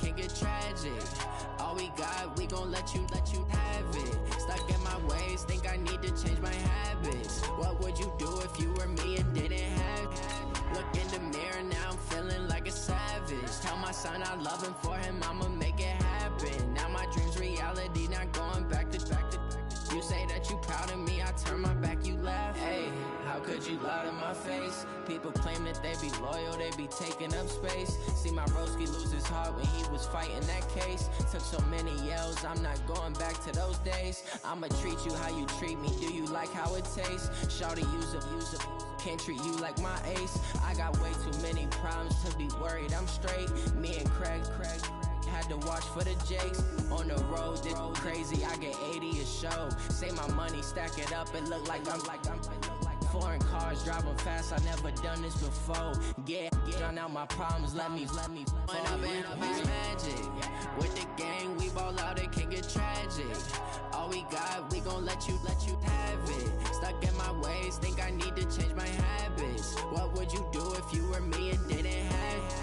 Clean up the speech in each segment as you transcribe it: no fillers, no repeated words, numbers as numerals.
can get tragic. All we got, we gon' let you have it. Stuck in my ways, think I need to change my habits. What would you do if you were me and didn't have it? Look in the mirror, now I'm feeling like a savage. Tell my son I love him, for him I'ma make it happen. Now my dream's reality, not going back to. You say that you proud of me, I turn my back, you laugh. Hey, how could you lie to my face? People claim that they be loyal, they be taking up space. See my broski lose his heart when he was fighting that case. Took so many yells, I'm not going back to those days. I'ma treat you how you treat me, do you like how it tastes? Shawty, use up, can't treat you like my ace. I got way too many problems to be worried, I'm straight. Me and Craig had to watch for the Jakes. On the road, this crazy, I get 80 a show. Say my money, stack it up, it look like I'm foreign cars, driving fast, I never done this before. Drown out my problems, let me When up in magic, with the gang, we ball out, it can get tragic. All we got, we gon' let you have it. Stuck in my ways, think I need to change my habits. What would you do if you were me and didn't have it?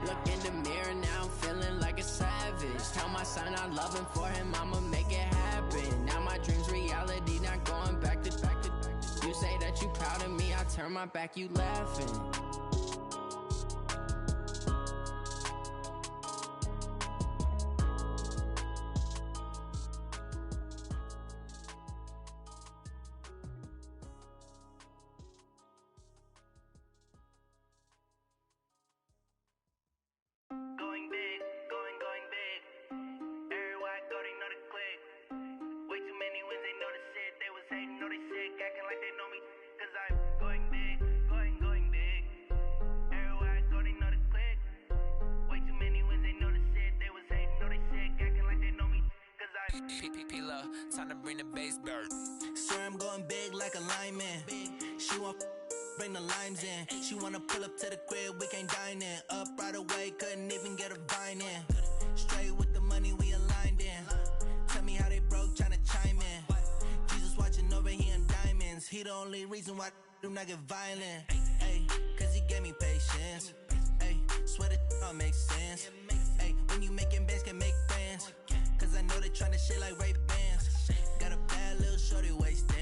Look in the mirror, now I'm feeling like a savage. Tell my son I love him, for him I'ma make it happen. Now my dream's reality, not going back to. You say that you proud of me, I turn my back, you laughing. Going big, going big. Everywhere I go, they know the click. Way too many wins, they know the shit. They was hating, know they sick, acting like they know me. Cause I'm going big, going big. Everywhere I go, they know the click. Way too many wins, they know the shit. They was hating, know they sick, acting like they know me. Cause I'm P-P-P-Love, time to bring the bass bird. Swear I'm going big like a lineman. She want bring the limes in. She wanna pull up to the crib, we can't dine in. Up right away, couldn't even get a vine in. Straight with the money, we aligned in. Tell me how they broke, tryna chime in. Jesus watching over, he in diamonds. He the only reason why I do not get violent. Ay, cause he gave me patience. Ay, swear that all makes sense. Ay, when you making bands, can make friends. Cause I know they tryna shit like Ray-Bans. Got a bad little shorty wasting.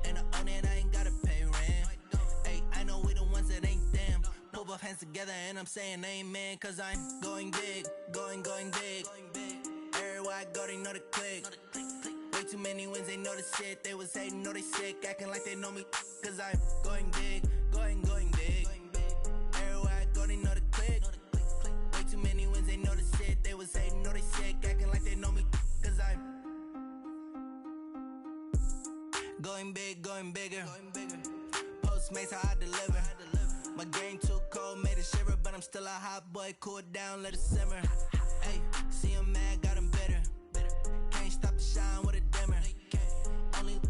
And I own it, I ain't gotta pay rent. Ay, I know we the ones that ain't them. Pull both hands together and I'm saying amen. Cause I'm going big, going big. Everywhere I go, they know the click. Way too many wins, they know the shit. They was hating, know they sick, acting like they know me. Cause I'm going big, going big. Everywhere I go, they know the click. Way too many wins, they know the shit. They was hating, know they sick, acting like they know me. Cause I'm going big, going bigger. Postmates, how I deliver. My game too cold, made it shiver. But I'm still a hot boy, cool down, let it simmer. Hey, see him mad, got him bitter. Can't stop the shine with a dimmer. Only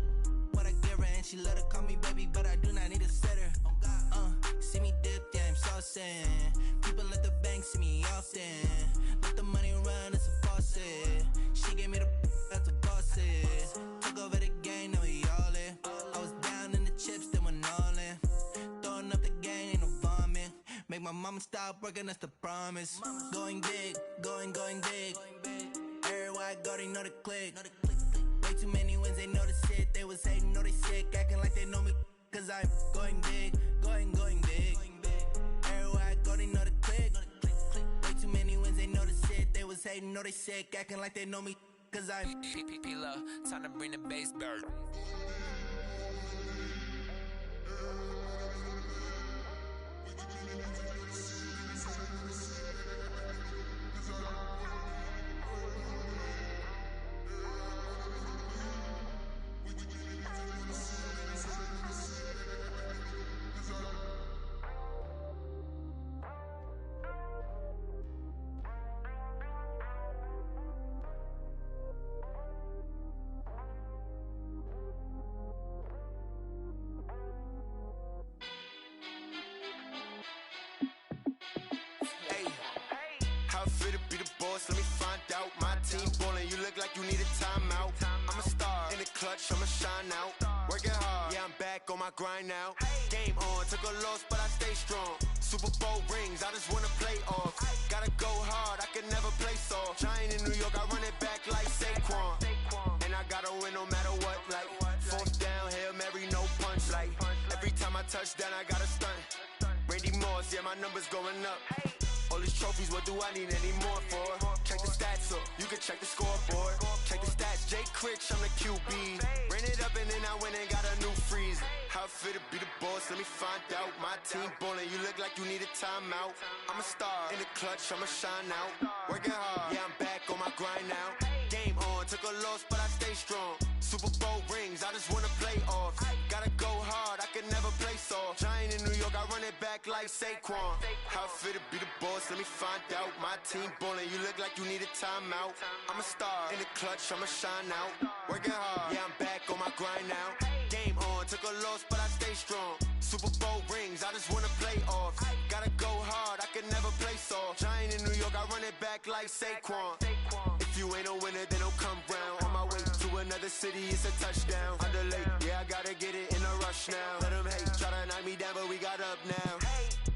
what I give her, and she let her call me baby, but I do not need a sitter. See me dip, yeah, I'm saucing. People at the bank see me often. Let the money run, it's a faucet. She gave me the that's a bosses. Took over the game, now we all in. I was down in the chips, then went all in. Throwing up the game, ain't no vomit. Make my mama stop working, that's the promise. Going big, going big. Everywhere I go, they know the click. Way too many wins, they know the shit. They was hating, know they sick, acting like they know me. Cause I'm going big, going big. Everywhere I go, they know the click. Way too many wins, they know the shit. They was hating, know they sick, acting like they know me. Cause I'm P-P-P-Love, time to bring the bass bird. Let me find out. My team ballin', you look like you need a timeout. I'm a star in the clutch, I'ma shine out. Working hard, yeah, I'm back on my grind now. Game on, took a loss, but I stay strong. Super Bowl rings, I just wanna play off. Gotta go hard, I can never play my touchdown, I got a stunt. Randy Moss, yeah, my numbers going up. All these trophies, what do I need any more for? Check the stats up, you can check the scoreboard. Check the stats, Jake Critch, I'm the QB. Ran it up and then I went and got a new freeze. How it feel to be the boss, let me find out. My team ballin', you look like you need a timeout. I'm a star, in the clutch, I'ma shine out. Working hard, yeah, I'm back on my grind now. Game on, took a loss, but I stay strong. Super Bowl rings, I just wanna play off. Gotta go hard, I can never play soft. Giant in New York, I run it back like Saquon. How it feel to be the boss, let me find out. My team ballin', you look like you need a timeout. I'm a star, in the clutch, I'ma shine out. Working hard, yeah, I'm back on my grind now. Game on, took a loss, but I stay strong. Super Bowl rings, I just wanna play off. Gotta go hard, I can never play soft. Giant in New York, I run it back like Saquon. If you ain't a winner, then don't come round. On my way to another city, it's a touchdown. Under late, yeah, I gotta get it in a rush now. Let them hate, try to knock me down, but we got up now.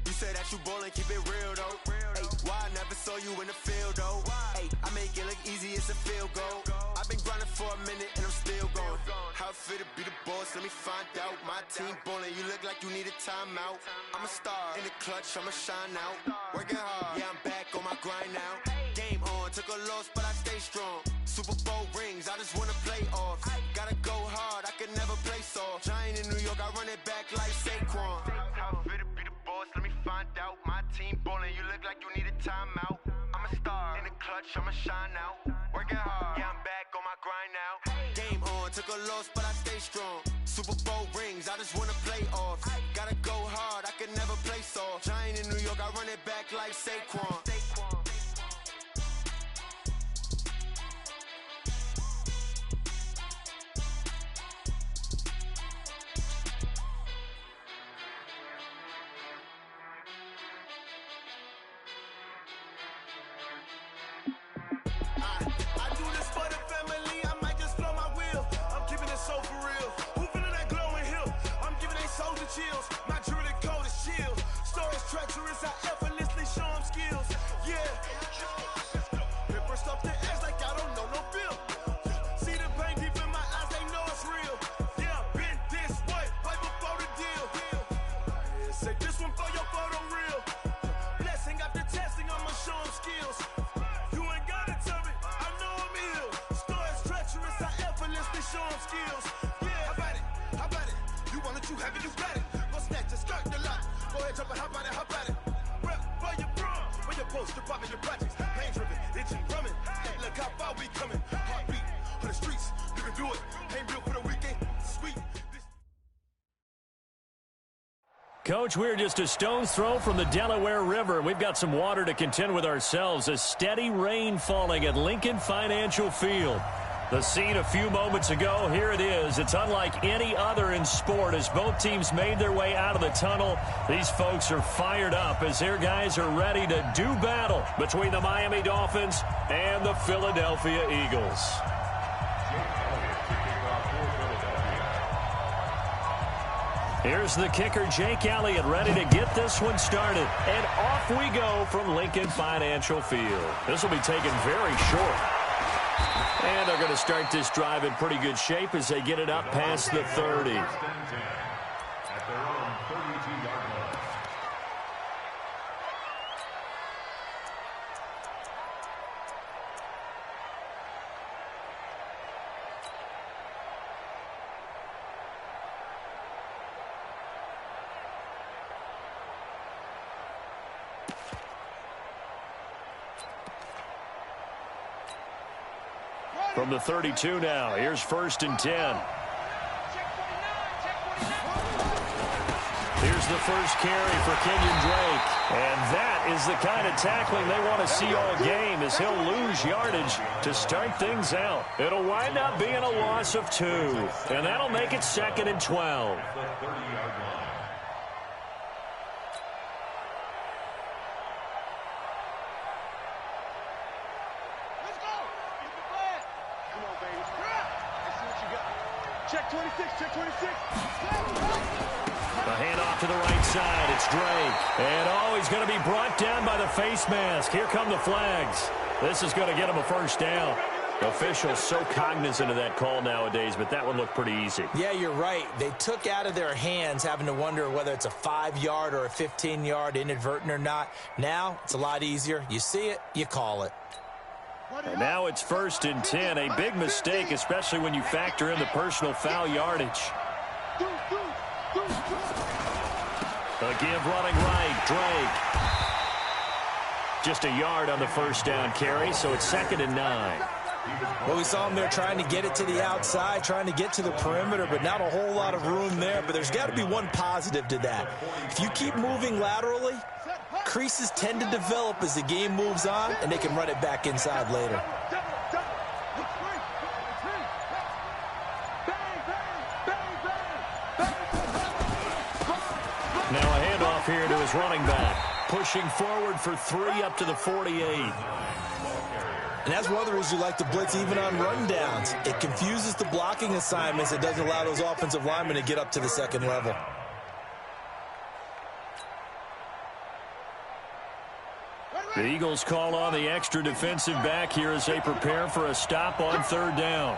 You say that you ballin', keep it real though. Hey, why I never saw you in the field though? Hey, I make it look easy, it's a field goal. I've been grinding for a minute and I'm still going. How it feel to be the boss, let me find out. My team ballin', you look like you need a timeout. I'm a star, in the clutch, I'ma shine out. Working hard, yeah, I'm back on my grind now. Game on, took a loss, but I stay strong. Super Bowl rings, I just wanna play off. Gotta go hard, I can never play soft. Giant in New York, I run it back like Saquon. How it feel to be the boss, let me find out. My team ballin', you look like you need a timeout. I'm a star, in the clutch, I'ma shine out. Working hard, yeah, I'm back on my grind now. Game on, took a loss, but I stay strong. Super Bowl rings, I just wanna play off. Gotta go hard, I can never play soft. Giant in New York, I run it back like Saquon. Chills. My jewelry code is chill. Stories treacherous, I effortlessly show them skills. Yeah. Paper stuff the edge like I don't know no bill. See the pain deep in my eyes, they know it's real. Yeah, been this way, way before the deal. Say this one for your photo real. Blessing after testing, I'ma show them skills. You ain't gotta tell me, I know I'm ill. Stories treacherous, I effortlessly show them skills. Yeah, how about it? How about it? You want it, you have it, you got it. Go snatch it, skirt the lot. Go ahead, jump it, how about it, how about it? Rep where you from, where you post, you're popping your projects. Pain driven, itching, drumming. Hey, look how far we coming. Heartbeat on the streets, you can do it. Ain't built for the weekend, sweet. Coach, we're just a stone's throw from the Delaware River. We've got some water to contend with ourselves. A steady rain falling at Lincoln Financial Field. The scene a few moments ago, here it is. It's unlike any other in sport as both teams made their way out of the tunnel. These folks are fired up as their guys are ready to do battle between the Miami Dolphins and the Philadelphia Eagles. Here's the kicker, Jake Elliott, ready to get this one started. And off we go from Lincoln Financial Field. This will be taken very short. And they're going to start this drive in pretty good shape as they get it up past the 30. At their own 32-yard line. From the 32 now, here's 1st and 10. Here's the first carry for Kenyon Drake. And that is the kind of tackling they want to see all game as he'll lose yardage to start things out. It'll wind up being a loss of 2. And that'll make it 2nd and 12. Check 26, check 26. The handoff to the right side. It's Drake. And, he's going to be brought down by the face mask. Here come the flags. This is going to get him a first down. Officials so cognizant of that call nowadays, but that one looked pretty easy. Yeah, you're right. They took out of their hands having to wonder whether it's a 5-yard or a 15-yard inadvertent or not. Now it's a lot easier. You see it, you call it. And now it's 1st and 10. A big mistake, especially when you factor in the personal foul yardage. A give running right, Drake. Just a yard on the first down carry, so it's 2nd and 9. Well, we saw him there trying to get it to the outside, trying to get to the perimeter, but not a whole lot of room there. But there's got to be one positive to that. If you keep moving laterally, creases tend to develop as the game moves on, and they can run it back inside later. Now a handoff here to his running back. Pushing forward for 3 up to the 48. And that's one of the reasons you like to blitz even on rundowns. It confuses the blocking assignments. It doesn't allow those offensive linemen to get up to the second level. The Eagles call on the extra defensive back here as they prepare for a stop on 3rd down.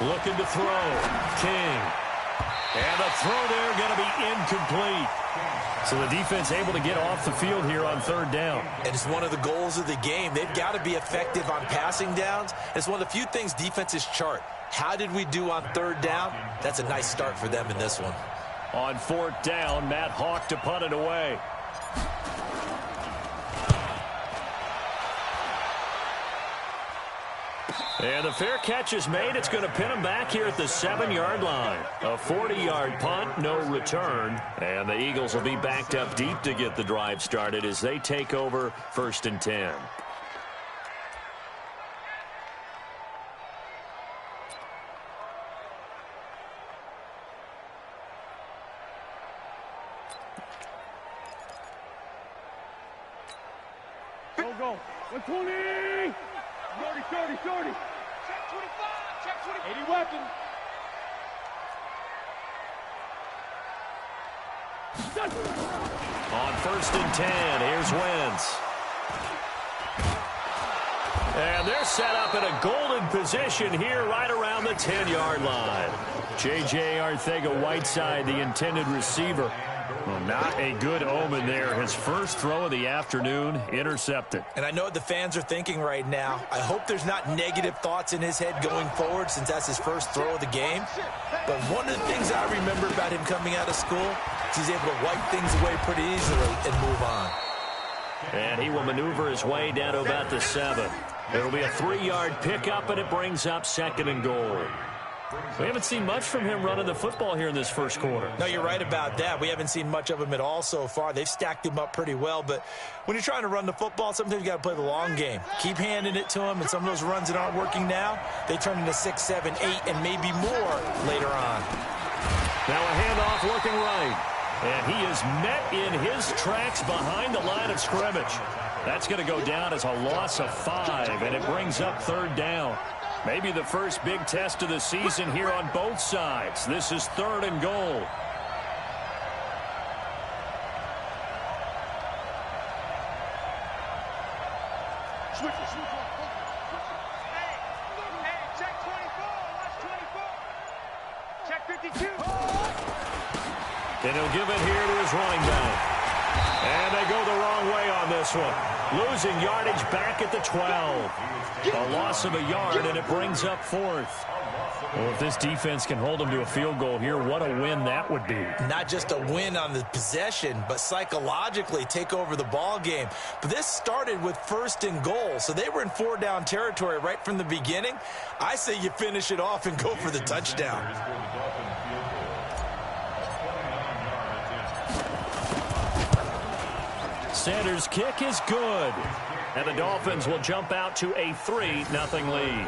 Looking to throw. King. And the throw there going to be incomplete. So the defense able to get off the field here on 3rd down. And it's one of the goals of the game. They've got to be effective on passing downs. It's one of the few things defenses chart. How did we do on 3rd down? That's a nice start for them in this one. On 4th down, Matt Hawk to punt it away. And the fair catch is made. It's going to pin him back here at the 7-yard line. A 40-yard punt, no return. And the Eagles will be backed up deep to get the drive started as they take over 1st and 10. Go. 120. Shorty. Check 25. 80 weapon. On 1st and 10, here's Wentz. And they're set up in a golden position here right around the 10-yard line. J.J. Arcega-Whiteside, the intended receiver. Well, not a good omen there. His first throw of the afternoon intercepted. And I know what the fans are thinking right now. I hope there's not negative thoughts in his head going forward since that's his first throw of the game. But one of the things I remember about him coming out of school is he's able to wipe things away pretty easily and move on. And he will maneuver his way down to about the 7. It'll be a 3-yard pickup, and it brings up 2nd and goal. We haven't seen much from him running the football here in this first quarter. No, you're right about that. We haven't seen much of him at all so far. They've stacked him up pretty well, but when you're trying to run the football, sometimes you got to play the long game. Keep handing it to him, and some of those runs that aren't working now, they turn into 6, 7, 8, and maybe more later on. Now a handoff looking right, and he is met in his tracks behind the line of scrimmage. That's going to go down as a loss of 5, and it brings up 3rd down. Maybe the first big test of the season here on both sides. This is 3rd and goal. Hey, check 24. Watch 24. Check 52. And he'll give it here to his running back. And they go the wrong way on this one. Losing yardage back at the 12. A loss of a yard, and it brings up 4th. Well, if this defense can hold them to a field goal here, what a win that would be. Not just a win on the possession, but psychologically take over the ball game. But this started with 1st and goal, so they were in 4-down territory right from the beginning. I say you finish it off and go for the touchdown. Sanders' kick is good. And the Dolphins will jump out to a 3-0 lead.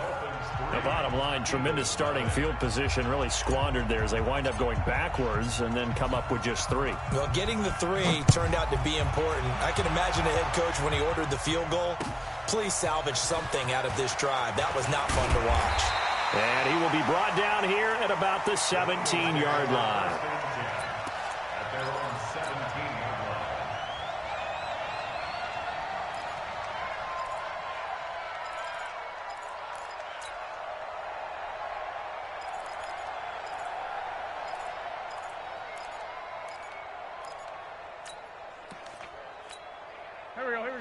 The bottom line, tremendous starting field position really squandered there as they wind up going backwards and then come up with just 3. Well, getting the 3 turned out to be important. I can imagine the head coach when he ordered the field goal. Please salvage something out of this drive. That was not fun to watch. And he will be brought down here at about the 17-yard line.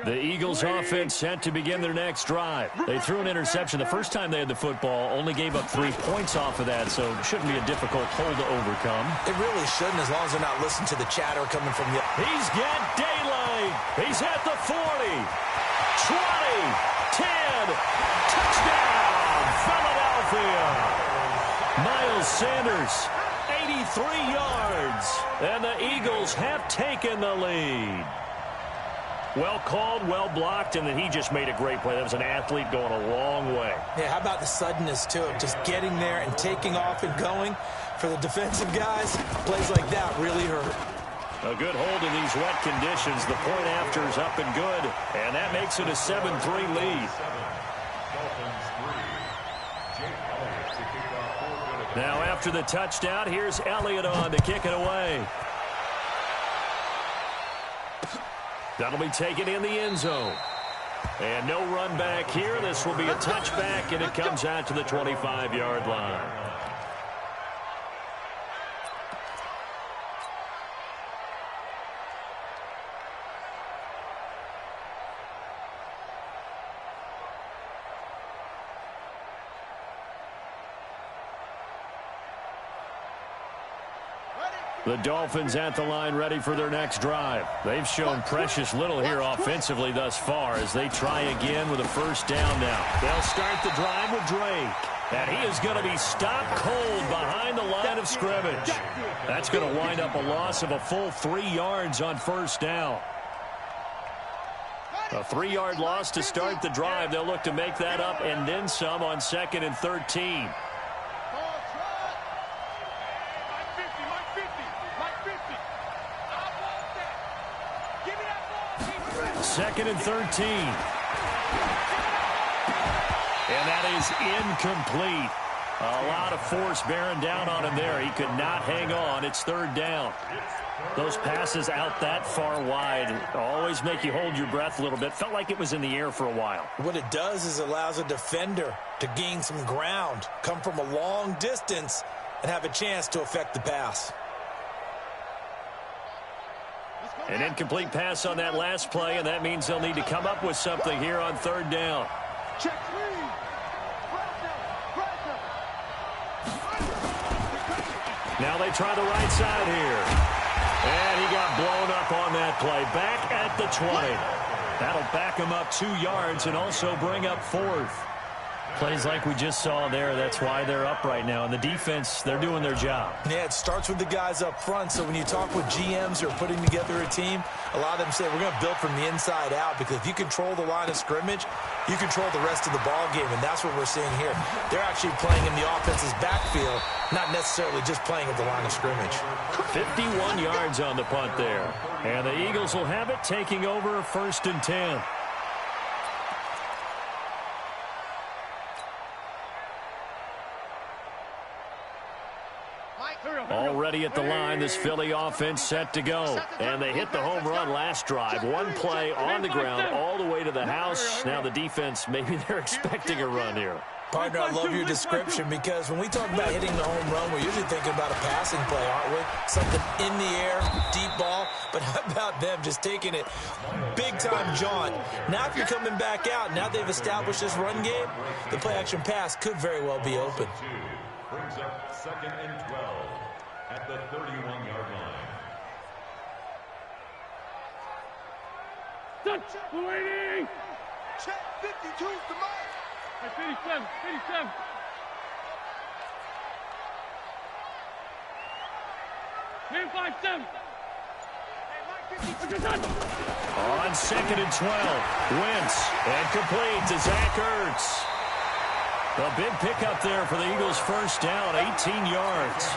The Eagles offense set to begin their next drive. They threw an interception the first time they had the football, only gave up 3 points off of that, so it shouldn't be a difficult hole to overcome. It really shouldn't, as long as they're not listening to the chatter coming from the... He's got daylight. He's at the 40, 20, 10, touchdown, Philadelphia. Miles Sanders, 83 yards, and the Eagles have taken the lead. Well called, well blocked, and then he just made a great play. That was an athlete going a long way. Yeah, how about the suddenness to it? Just getting there and taking off and going. For the defensive guys, plays like that really hurt. A good hold in these wet conditions. The point after is up and good, and that makes it a 7-3 lead. Now after the touchdown, here's Elliott on to kick it away. That'll be taken in the end zone. And no run back here. This will be a touchback, and it comes out to the 25-yard line. The Dolphins at the line ready for their next drive. They've shown precious little here offensively thus far as they try again with a first down now. They'll start the drive with Drake. And he is going to be stopped cold behind the line of scrimmage. That's going to wind up a loss of a full 3 yards on first down. A 3-yard loss to start the drive. They'll look to make that up and then some on 2nd and 13. Second and 13. And that is incomplete. A lot of force bearing down on him there. He could not hang on. It's 3rd down. Those passes out that far wide always make you hold your breath a little bit. Felt like it was in the air for a while. What it does is allows a defender to gain some ground, come from a long distance, and have a chance to affect the pass. An incomplete pass on that last play, and that means they'll need to come up with something here on 3rd down. Now they try the right side here. And he got blown up on that play. Back at the 20. That'll back him up 2 yards and also bring up 4th. Plays like we just saw there, that's why they're up right now. And the defense, they're doing their job. Yeah, it starts with the guys up front. So when you talk with GMs who are putting together a team, a lot of them say we're going to build from the inside out, because if you control the line of scrimmage, you control the rest of the ball game, and that's what we're seeing here. They're actually playing in the offense's backfield, not necessarily just playing at the line of scrimmage. 51 yards on the punt there. And the Eagles will have it, taking over 1st and 10. Already at the line, this Philly offense set to go. And they hit the home run last drive. 1 play on the ground all the way to the house. Now the defense, maybe they're expecting a run here. Partner, I love your description, because when we talk about hitting the home run, we're usually thinking about a passing play, aren't we? Something in the air, deep ball. But how about them just taking it big-time jaunt? Now if you're coming back out, now they've established this run game, the play-action pass could very well be open. Brings up 2nd and 12 at the 31-yard line. Touch, waiting. Check 52's the mark. 57, 57. Here, 5-7. On 2nd and 12, Wentz, and complete to Zach Ertz. A big pickup there for the Eagles' first down, 18 yards.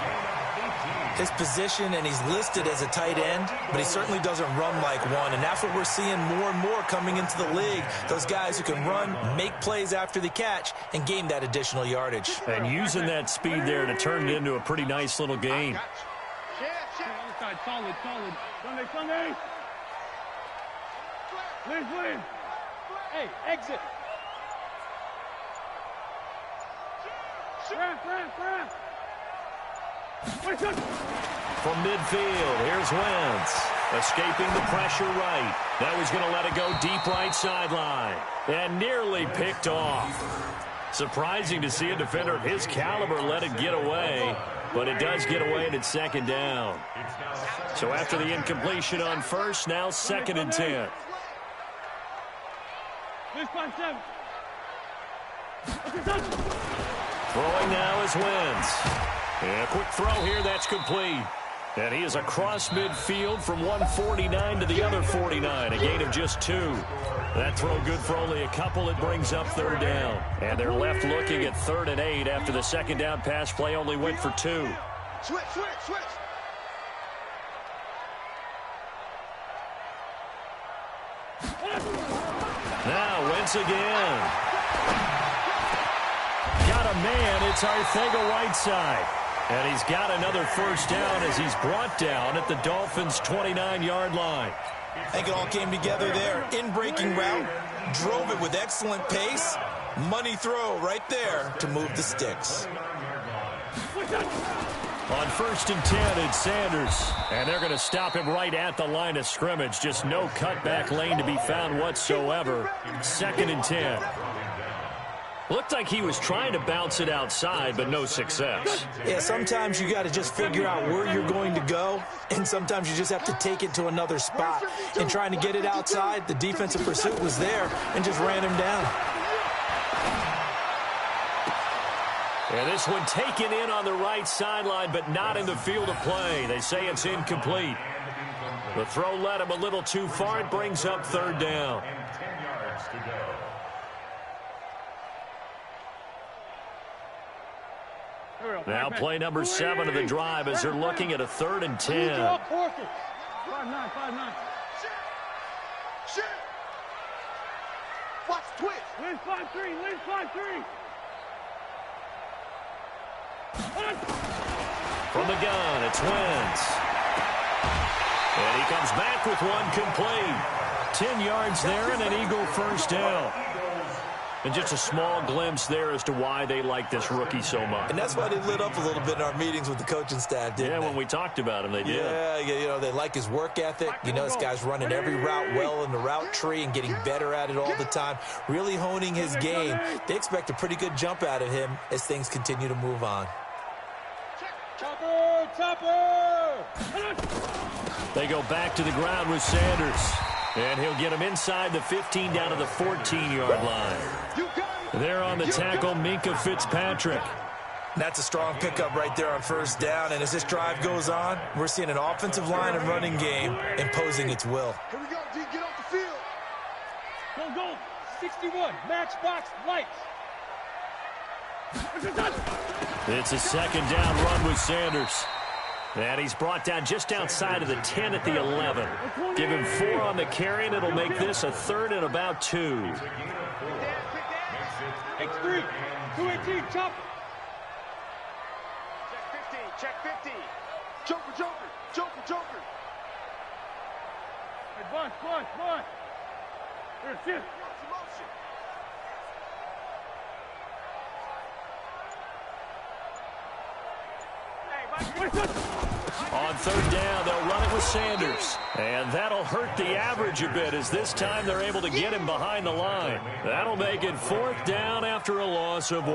His position, and he's listed as a tight end, but he certainly doesn't run like one, and that's what we're seeing more and more coming into the league. Those guys who can run, make plays after the catch, and gain that additional yardage. And using that speed there to turn it into a pretty nice little gain. Solid. Sunday. Please. Hey, exit. From midfield, here's Wentz. Escaping the pressure right. Now he's going to let it go deep right sideline. And nearly picked off. Surprising to see a defender of his caliber let it get away. But it does get away and it's second down. So after the incompletion on first, now 2nd and 10. Throwing now is Wentz. And a quick throw here, that's complete. And he is across midfield from 149 to the other 49, a gain of just 2. That throw good for only a couple. It brings up 3rd down. And they're left looking at 3rd and 8 after the 2nd down pass play only went for 2. Switch. Now Wentz again. Got a man. It's Arcega-Whiteside. And he's got another 1st down as he's brought down at the Dolphins' 29-yard line. I think it all came together there. In-breaking route, drove it with excellent pace. Money throw right there to move the sticks. On 1st and 10, it's Sanders. And they're going to stop him right at the line of scrimmage. Just no cutback lane to be found whatsoever. 2nd and 10. Looked like he was trying to bounce it outside, but no success. Yeah, sometimes you got to just figure out where you're going to go, and sometimes you just have to take it to another spot. And trying to get it outside, the defensive pursuit was there and just ran him down. And this one taken in on the right sideline, but not in the field of play. They say it's incomplete. The throw led him a little too far. It brings up 3rd down. And 10 yards to go. Now play number 7 of the drive as they're looking at a 3rd and 10. 5-9. Watch twitch. Win 5-3. From the gun, it's Wentz. And he comes back with one complete. 10 yards there and an Eagle 1st down. And just a small glimpse there as to why they like this rookie so much. And that's why they lit up a little bit in our meetings with the coaching staff, didn't they? When we talked about him, they did. Yeah, you know, they like his work ethic. You know, this guy's running every route well in the route tree and getting better at it all the time, really honing his game. They expect a pretty good jump out of him as things continue to move on. Chopper! They go back to the ground with Sanders. And he'll get him inside the 15 down to the 14-yard line. There on the tackle, Minkah Fitzpatrick. That's a strong pickup right there on 1st down. And as this drive goes on, we're seeing an offensive line and running game imposing its will. Here we go, D. Get off the field. Go. 61. Matchbox lights. It's a 2nd down run with Sanders. And he's brought down just outside of the 10 at the 11. Give him 4 on the carry, and it'll make this a 3rd and about 2. X3. 218. Chopper. Check 15. Joker. Advance. Here's shift. On 3rd down, they'll run it with Sanders. And that'll hurt the average a bit as this time they're able to get him behind the line. That'll make it 4th down after a loss of 1.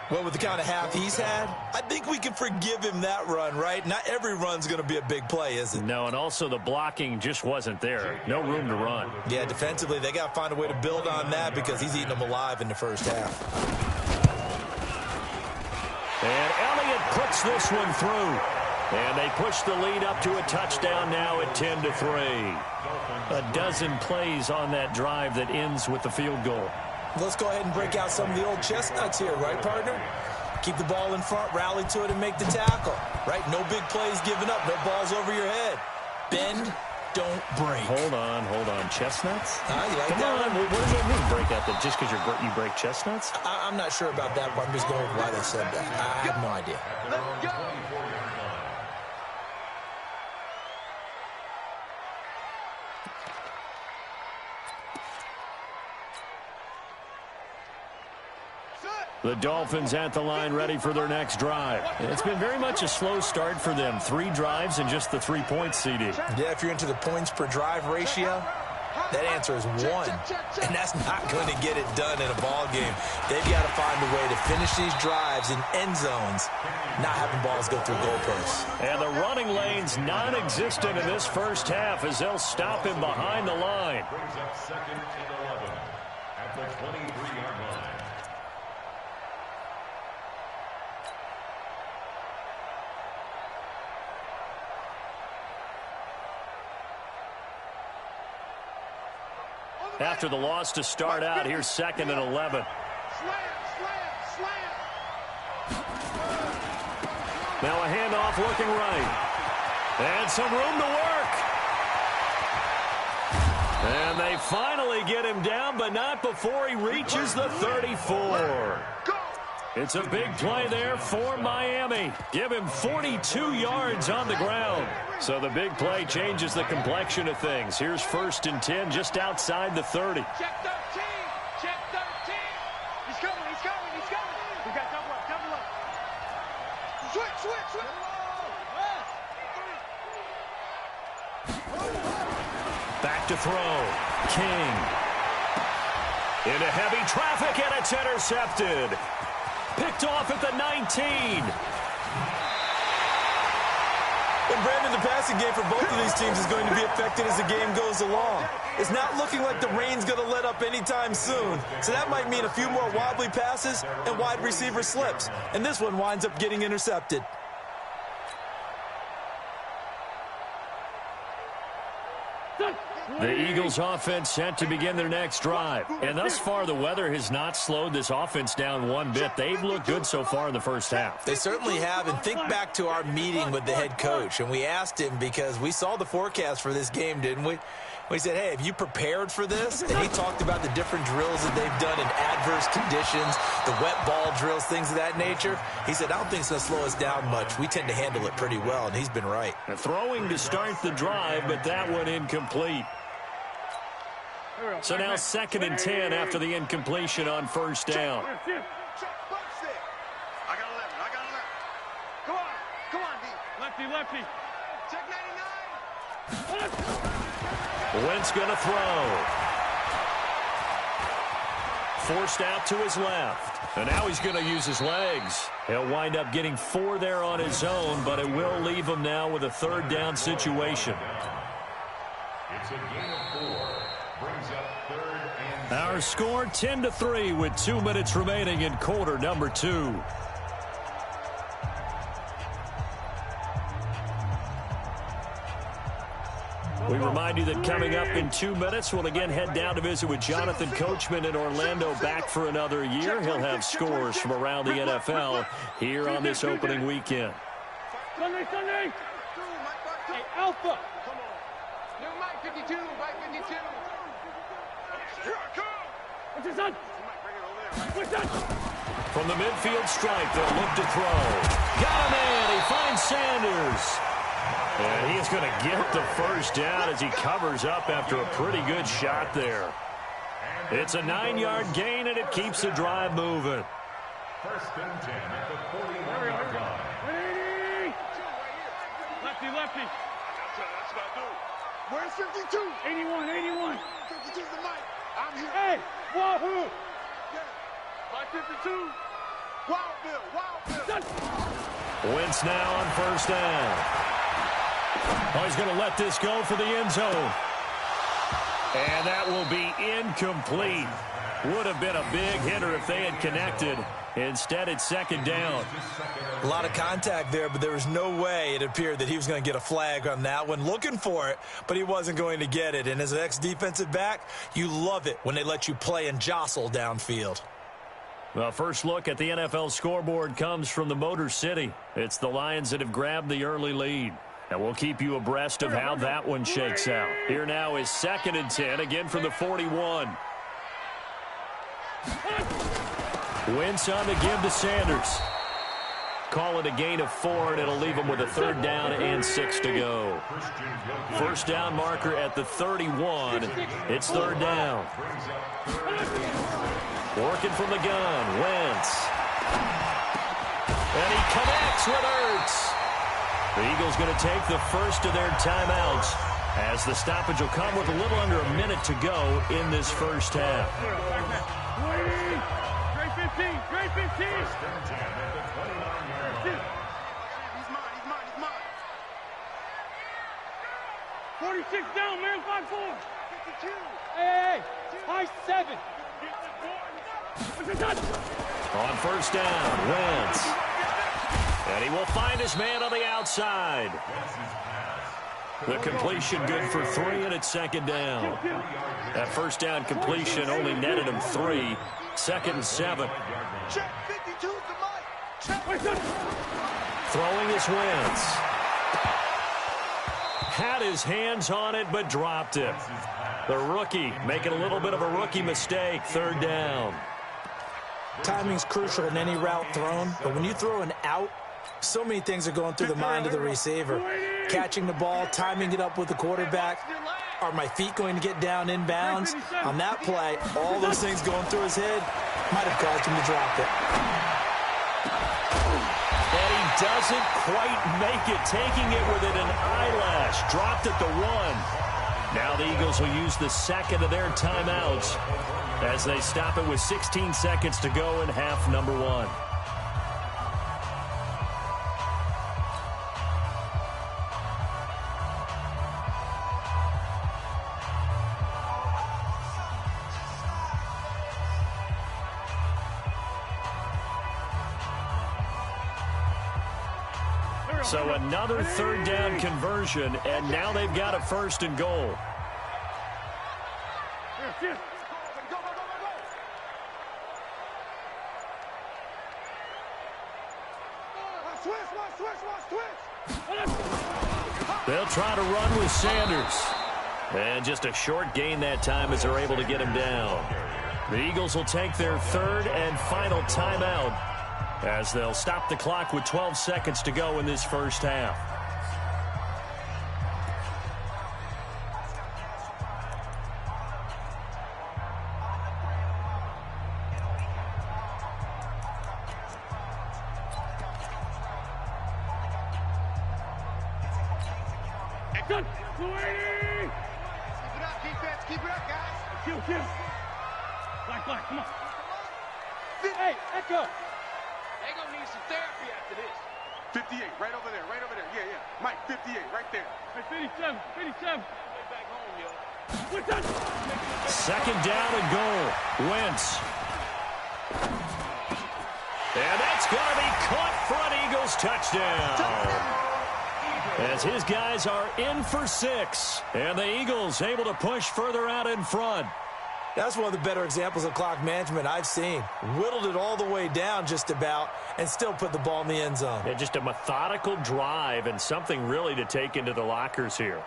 Well, with the kind of half he's had, I think we can forgive him that run, right? Not every run's going to be a big play, is it? No, and also the blocking just wasn't there. No room to run. Yeah, defensively, they got to find a way to build on that because he's eating them alive in the 1st half. And Elliott puts this one through. And they push the lead up to a touchdown now at 10-3. A dozen plays on that drive that ends with the field goal. Let's go ahead and break out some of the old chestnuts here, right, partner? Keep the ball in front, rally to it, and make the tackle, right? No big plays given up, no balls over your head. Bend, don't break. Hold on. Chestnuts? You like Come that on. one? What does that mean, break out? That just because you break chestnuts? I'm not sure about that, but I'm just going with why they said that. I have no idea. Let's go. The Dolphins at the line ready for their next drive. It's been very much a slow start for them. 3 drives and just the 3 points, CD. Yeah, if you're into the points per drive ratio, that answer is 1. And that's not going to get it done in a ball game. They've got to find a way to finish these drives in end zones, not having balls go through goalposts. And the running lane's non-existent in this first half as they'll stop him behind the line. Brings up 2nd and 11 at the 23-yard line. After the loss to start out, here's 2nd and 11. Now a handoff looking right. And some room to work. And they finally get him down, but not before he reaches the 34. It's a big play there for Miami. Give him 42 yards on the ground. So the big play changes the complexion of things. Here's 1st and 10 just outside the 30. Check 13. Check 13. He's coming. He's coming. He's coming. We got double up. Double up. Switch. Back to throw. King. Into heavy traffic, and it's intercepted. Picked off at the 19. And Brandon, the passing game for both of these teams is going to be affected as the game goes along. It's not looking like the rain's going to let up anytime soon. So that might mean a few more wobbly passes and wide receiver slips. And this one winds up getting intercepted. The Eagles offense set to begin their next drive. And thus far, the weather has not slowed this offense down one bit. They've looked good so far in the first half. They certainly have. And think back to our meeting with the head coach. And we asked him because we saw the forecast for this game, didn't we? We said, hey, have you prepared for this? And he talked about the different drills that they've done in adverse conditions, the wet ball drills, things of that nature. He said, I don't think it's going to slow us down much. We tend to handle it pretty well, and he's been right. Throwing to start the drive, but that one incomplete. So now 2nd and 10 after the incompletion on 1st down. I got 11. Come on, D. Lefty. Check 99. Wentz going to throw. Forced out to his left. And now he's going to use his legs. He'll wind up getting 4 there on his own, but it will leave him now with a 3rd down situation. It's a gain of 4. Brings up 3rd and 6. Our score 10-3 with 2 minutes remaining in quarter number 2. We remind you that coming up in 2 minutes, we'll again head down to visit with Jonathan Coachman in Orlando, back for another year. He'll have scores from around the NFL here on this opening weekend. Sunday. Hey, Alpha. New Mike 52. Mike 52. Here I come. What's his son? What's that? From the midfield stripe, they'll look to throw. Got him in. He finds Sanders. And he's going to get the 1st down as he covers up after a pretty good shot there. It's a 9-yard gain, and it keeps the drive moving. 1st and 10 at the 41-yard line. Lefty. That's what I do. Where's 52? 81. 52's the mic. I'm here. Hey, wahoo! Mike 52. Wild Bill. Wentz now on 1st down. Oh, he's going to let this go for the end zone. And that will be incomplete. Would have been a big hitter if they had connected. Instead, it's 2nd down. A lot of contact there, but there was no way it appeared that he was going to get a flag on that one. Looking for it, but he wasn't going to get it. And as an ex-defensive back, you love it when they let you play and jostle downfield. Well, first look at the NFL scoreboard comes from the Motor City. It's the Lions that have grabbed the early lead. And we'll keep you abreast of how that one shakes out. Here now is 2nd and 10, again from the 41. Wentz on the give to Sanders. Call it a gain of 4, and it'll leave him with a 3rd down and 6 to go. 1st down marker at the 31. It's 3rd down. Working from the gun, Wentz. And he connects with Ertz. The Eagles going to take the first of their timeouts as the stoppage will come with a little under a minute to go in this first half. Great 15. Great 15. First and 10 at the 29-yard line. He's mine. 46 down, man. 5-4. 52. Hey. High 7. On first down, Wentz. And he will find his man on the outside. The completion good for 3, and it's second down. That first down completion only netted him 3. Second and 7. Check 52 to Mike. Throwing is Wentz. Had his hands on it, but dropped it. The rookie making a little bit of a rookie mistake. Third down. Timing's crucial in any route thrown, but when you throw an out, so many things are going through the mind of the receiver. Catching the ball, timing it up with the quarterback. Are my feet going to get down inbounds? On that play, all those things going through his head might have caused him to drop it. And he doesn't quite make it, taking it within an eyelash. Dropped at the 1. Now the Eagles will use the second of their timeouts as they stop it with 16 seconds to go in half number 1. So another third down conversion, and now they've got a first and goal. They'll try to run with Sanders. And just a short gain that time as they're able to get him down. The Eagles will take their third and final timeout as they'll stop the clock with 12 seconds to go in this first half. Keep it up, defense. Keep it up, guys. Kill. Black, come on. Hey, Echo. Echo needs some therapy after this. 58, right over there. Yeah. Mike, 58, right there. Hey, 57. Back home, yo. Second down and goal. Wentz. And that's going to be caught for an Eagles touchdown. As his guys are in for 6. And the Eagles able to push further out in front. That's one of the better examples of clock management I've seen. Whittled it all the way down just about and still put the ball in the end zone. Yeah, just a methodical drive and something really to take into the lockers here.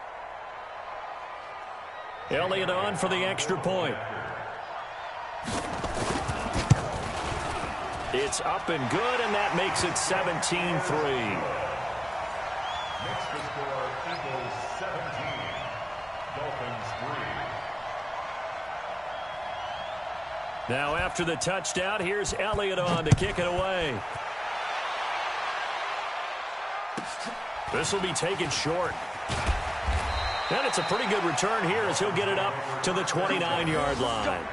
Elliott on for the extra point. It's up and good, and that makes it 17-3. Next to score, Eagles 17, Dolphins 3. Now after the touchdown, here's Elliott on to kick it away. This will be taken short. And it's a pretty good return here as he'll get it up to the 29-yard line.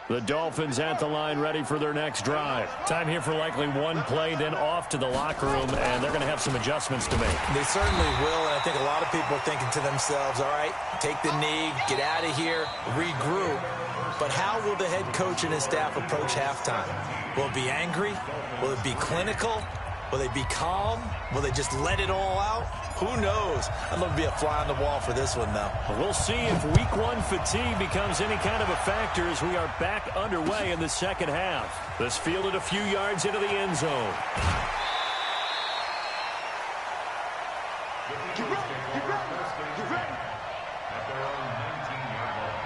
The Dolphins at the line ready for their next drive. Time here for likely one play, then off to the locker room, and they're going to have some adjustments to make. They certainly will, and I think a lot of people are thinking to themselves, all right, take the knee, get out of here, regroup. But how will the head coach and his staff approach halftime? Will it be angry? Will it be clinical? Will they be calm? Will they just let it all out? Who knows? I'd love to be a fly on the wall for this one, though. We'll see if week one fatigue becomes any kind of a factor as we are back underway in the second half. This fielded a few yards into the end zone. Get ready. At their own 19-yard line.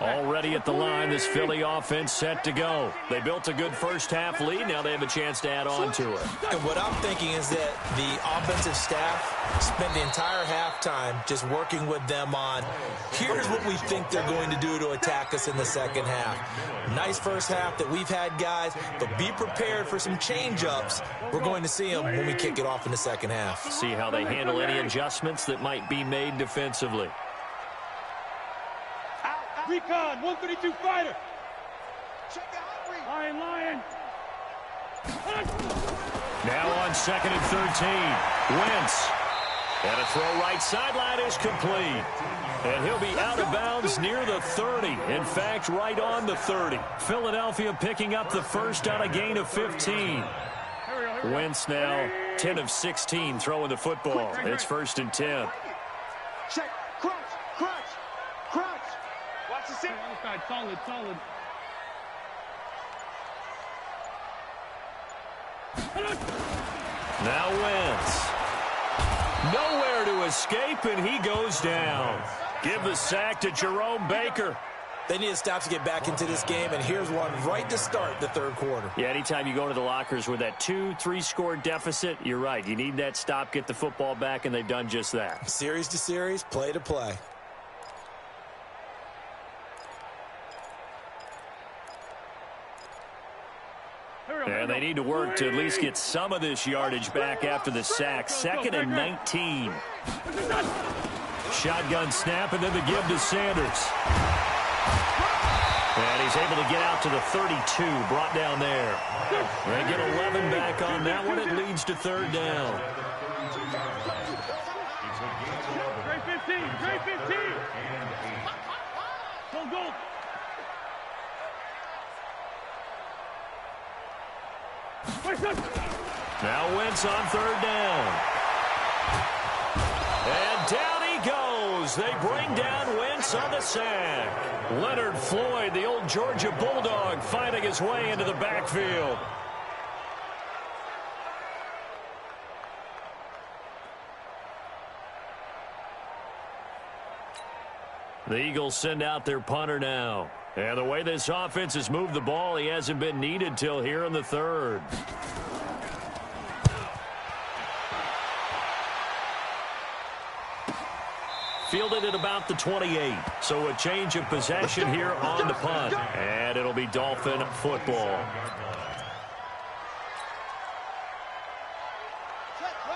Already at the line, this Philly offense set to go. They built a good first-half lead. Now they have a chance to add on to it. And what I'm thinking is that the offensive staff spent the entire halftime just working with them on, here's what we think they're going to do to attack us in the second half. Nice first half that we've had, guys, but be prepared for some change-ups. We're going to see them when we kick it off in the second half. See how they handle any adjustments that might be made defensively. Recon, 132 fighter. Lion. Now on 2nd and 13. Wentz. And a throw right sideline is complete. And he'll be out of bounds near the 30. In fact, right on the 30. Philadelphia picking up the first on a gain of 15. Wentz now 10 of 16 throwing the football. It's 1st and 10. Check. Crunch. Watch the center. Solid. Now Wentz. Nowhere to escape, and he goes down. Give the sack to Jerome Baker. They need to stop to get back into this game, and here's one right to start the third quarter. Yeah, anytime you go to the lockers with that 2-3 score deficit, you're right. You need that stop, get the football back, and they've done just that. Series to series, play to play. And they need to work to at least get some of this yardage back after the sack. 2nd and 19. Shotgun snap, and then the give to Sanders. And he's able to get out to the 32, brought down there. They get 11 back on that one. It leads to 3rd down. Trey 15. Go. Now Wentz on 3rd down. And down he goes. They bring down Wentz on the sack. Leonard Floyd, the old Georgia Bulldog, finding his way into the backfield. The Eagles send out their punter now. And the way this offense has moved the ball, he hasn't been needed till here in the 3rd. Fielded at about the 28. So a change of possession here on the punt. And it'll be Dolphin football.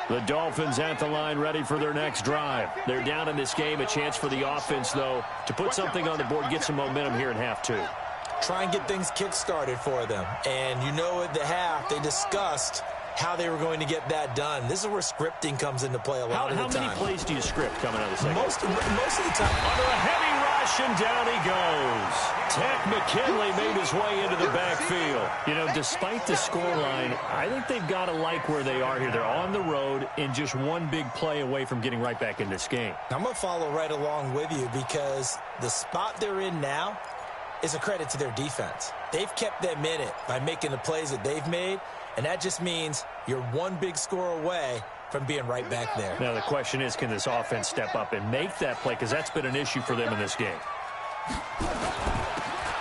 The Dolphins at the line ready for their next drive. They're down in this game. A chance for the offense, though, to put something on the board, get some momentum here in half 2. Try and get things kick-started for them. And you know at the half, they discussed how they were going to get that done. This is where scripting comes into play a lot of the time. How many plays do you script coming out of the second? Most of the time. Under a heavy rush, and down he goes. Tech McKinley made his way into the backfield. You know, despite the scoreline, I think they've got to like where they are here. They're on the road and just one big play away from getting right back in this game. I'm going to follow right along with you because the spot they're in now is a credit to their defense. They've kept them in it by making the plays that they've made, and that just means you're one big score away from being right back there. Now the question is, can this offense step up and make that play? Because that's been an issue for them in this game.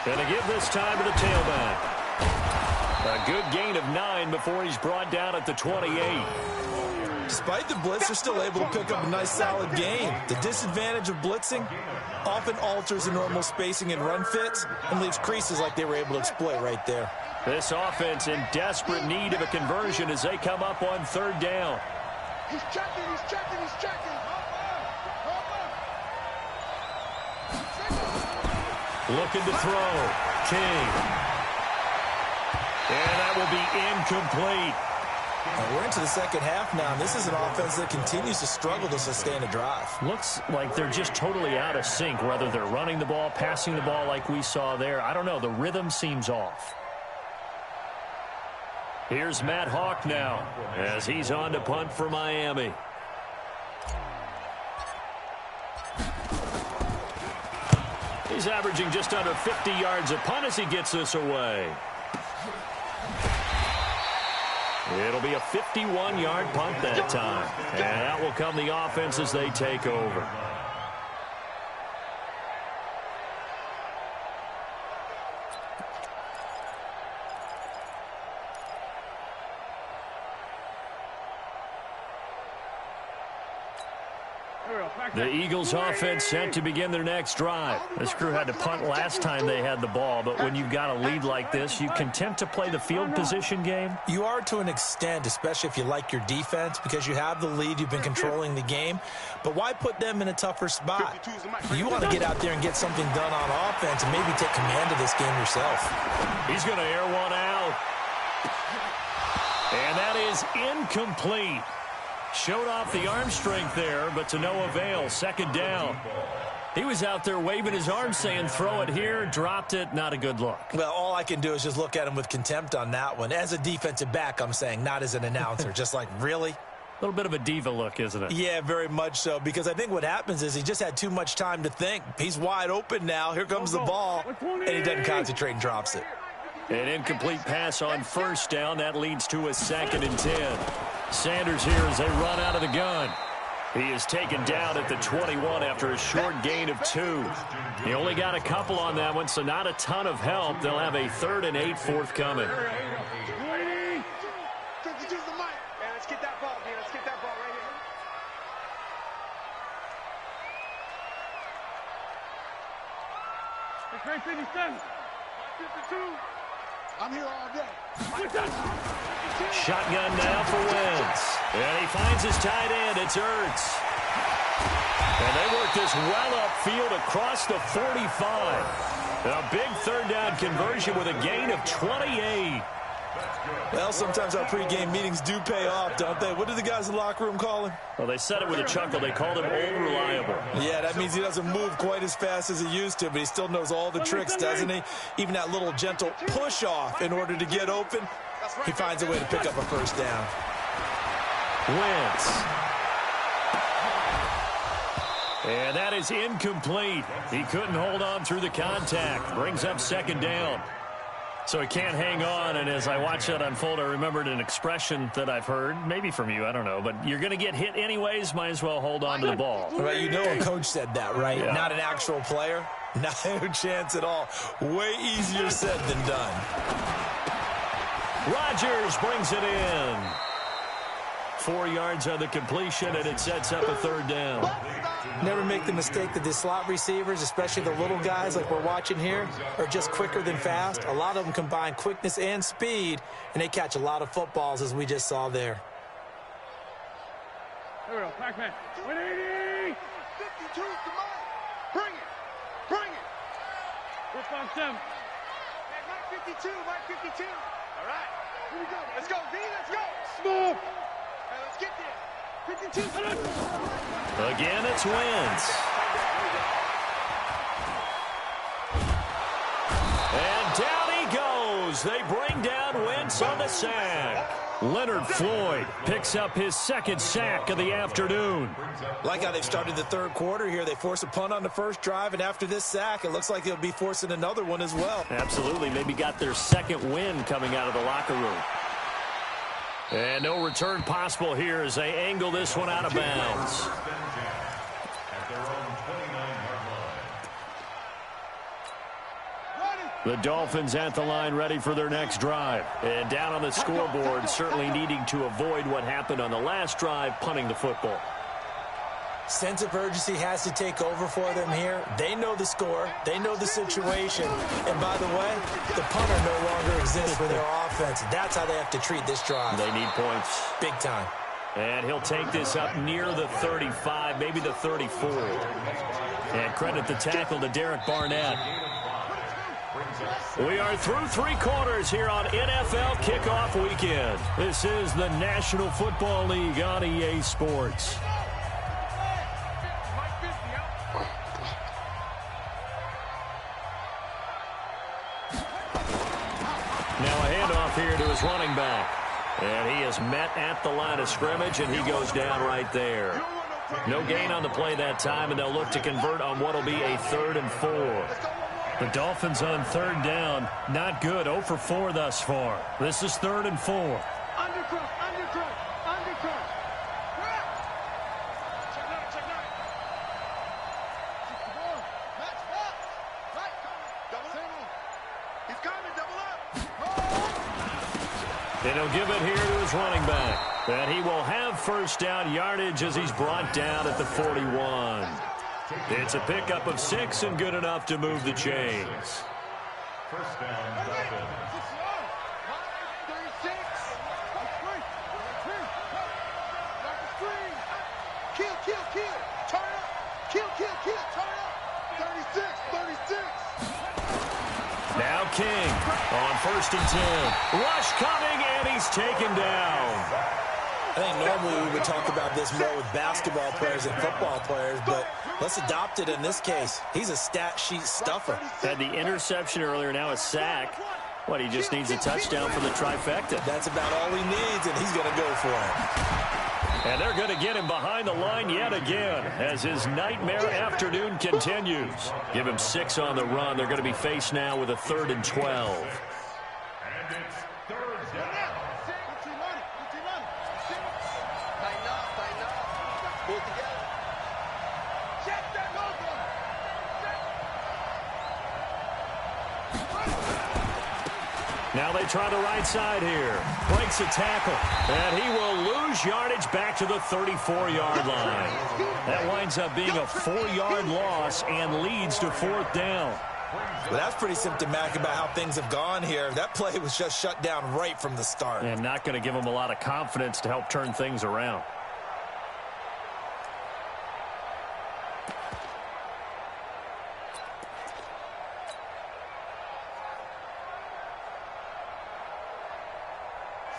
Gonna give this time to the tailback. A good gain of 9 before he's brought down at the 28. Despite the blitz, they're still able to pick up a nice solid gain. The disadvantage of blitzing often alters the normal spacing and run fits and leaves creases like they were able to exploit right there. This offense in desperate need of a conversion as they come up on 3rd down. He's checking. Looking to throw. King. And that will be incomplete. We're into the second half now. This is an offense that continues to struggle to sustain a drive. Looks like they're just totally out of sync, whether they're running the ball, passing the ball like we saw there. I don't know. The rhythm seems off. Here's Matt Hawk now as he's on to punt for Miami. He's averaging just under 50 yards a punt as he gets this away. It'll be a 51-yard punt that time. And out will come the offense as they take over. The Eagles offense set to begin their next drive. This crew had to punt last time they had the ball, but when you've got a lead like this, you content to play the field position game? You are to an extent, especially if you like your defense, because you have the lead, you've been controlling the game. But why put them in a tougher spot? You want to get out there and get something done on offense and maybe take command of this game yourself. He's going to air one out. And that is incomplete. Showed off the arm strength there, but to no avail. Second down. He was out there waving his arm saying, throw it here, dropped it, not a good look. Well, all I can do is just look at him with contempt on that one. As a defensive back, I'm saying, not as an announcer. Just like, really? A little bit of a diva look, isn't it? Yeah, very much so, because I think what happens is he just had too much time to think. He's wide open now. Here comes the ball, and he doesn't concentrate and drops it. An incomplete pass on first down. That leads to a 2nd and 10. Sanders here as they run out of the gun. He is taken down at the 21 after a short gain of 2. He only got a couple on that one, so not a ton of help. They'll have a 3rd and 8 forthcoming. Let's get that ball, man. Let's get that ball right here. It's right 57. 52. I'm here all day. Shotgun now for Wentz. And he finds his tight end. It's Ertz. And they work this well upfield across the 45. A big 3rd down conversion with a gain of 28. Well, sometimes our pregame meetings do pay off, don't they? What do the guys in the locker room call him? Well, they said it with a chuckle. They called him Old Reliable. Yeah, that means he doesn't move quite as fast as he used to, but he still knows all the tricks, doesn't he? Even that little gentle push-off in order to get open, he finds a way to pick up a first down. Wentz. And that is incomplete. He couldn't hold on through the contact. Brings up 2nd down. So he can't hang on, and as I watch that unfold, I remembered an expression that I've heard, maybe from you, I don't know, but you're going to get hit anyways, might as well hold on to the ball. Well, you know a coach said that, right? Yeah. Not an actual player. No chance at all. Way easier said than done. Rodgers brings it in. 4 yards on the completion, and it sets up a 3rd down. Never make the mistake that the slot receivers, especially the little guys like we're watching here, are just quicker than fast. A lot of them combine quickness and speed, and they catch a lot of footballs, as we just saw there. Here we go, Pac-Man. 180! 52, come on! Bring it! Bring it! We're 5-7. Hey, Mike 52, Mike 52. All right. Here we go. Let's go, V, let's go! Smooth! Hey, let's get there. 52. Again, it's Wentz. And down he goes. They bring down Wentz on the sack. Leonard Floyd picks up his 2nd sack of the afternoon. Like how they've started the 3rd quarter here. They force a punt on the first drive, and after this sack, it looks like they'll be forcing another one as well. Absolutely. Maybe got their 2nd win coming out of the locker room. And no return possible here as they angle this one out of bounds. The Dolphins at the line ready for their next drive. And down on the scoreboard, certainly needing to avoid what happened on the last drive, punting the football. Sense of urgency has to take over for them here. They know the score. They know the situation. And by the way, the punter no longer exists for their offense. That's how they have to treat this drive. They need points. Big time. And he'll take this up near the 35, maybe the 34. And credit the tackle to Derek Barnett. We are through 3 quarters here on NFL Kickoff Weekend. This is the National Football League on EA Sports. Now a handoff here to his running back. And he is met at the line of scrimmage, and he goes down right there. No gain on the play that time, and they'll look to convert on what will be a 3rd and 4. The Dolphins on 3rd down. Not good. 0 for 4 thus far. This is 3rd and 4. Undercut, undercut, undercut. Check 9, check 9. Match up. Right, double up. He's coming, double up. And he'll give it here to his running back. And he will have first down yardage as he's brought down at the 41. It's a pickup of 6 and good enough to move the chains. First down, Dolphins. Now King on 1st and 10. Rush coming, and he's taken down. I think normally we would talk about this more with basketball players and football players, but let's adopt it in this case. He's a stat sheet stuffer. Had the interception earlier, now a sack. What, he just needs a touchdown for the trifecta. That's about all he needs, and he's going to go for it. And they're going to get him behind the line yet again as his nightmare afternoon continues. Give him 6 on the run. They're going to be faced now with a 3rd and 12. And it's 3rd down. Now they try the right side here. Breaks a tackle. And he will lose yardage back to the 34-yard line. That winds up being a 4-yard loss and leads to 4th down. Well, that's pretty symptomatic about how things have gone here. That play was just shut down right from the start. And not going to give him a lot of confidence to help turn things around.